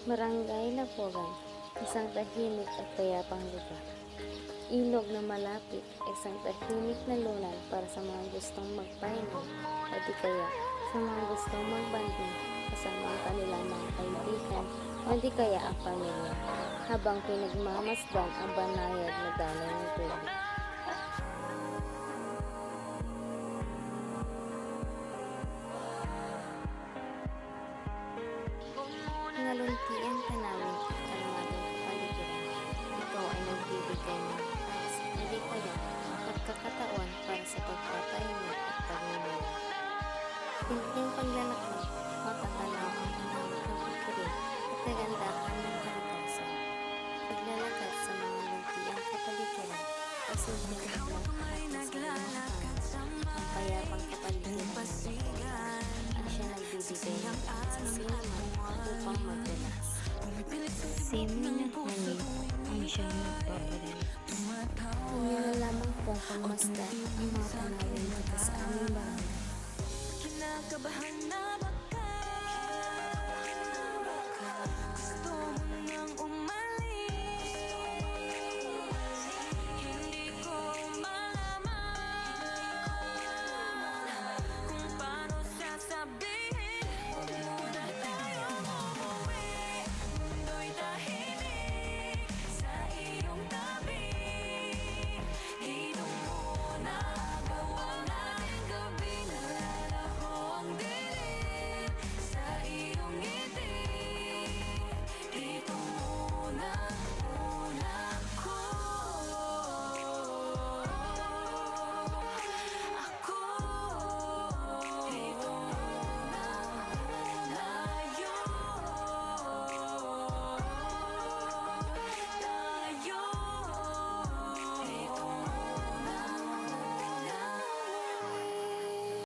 Barangay Lapogan, isang tahimik at payapang lugar. Ilog na malapit, isang tahimik na lunan para sa mga gustong magpahinga o di kaya sa mga gustong magbanding kasama ang kanilang mga kaibigan o di kaya ang pamilya habang pinagmamasdan ang banayad na daloy ng tubig. Ngaluntian ka namin at kalmadong kapaligiran. Ito ay nagbibigay ng lakas, hindi kaya pagkakataon para sa pagpapahinga at pagmumula. Simpleng paglalakad, matatanaw ang inawit ng pikirin at kagandahan ng kalikasan. Paglalakad sa mga luntiang kapaligiran ay simpleng naglalakad sa iyong ang payapang kapaligiran ng Lapogan ang siya nagbibigay ng lakas sa sinaman upang mag-relax. Simoy ng hangin ang siyang nagpapadala. Hindi na lamang pong pagmasdan ang mga tanawin dito sa aming barangay. Kinakabahan na baka gusto mo nang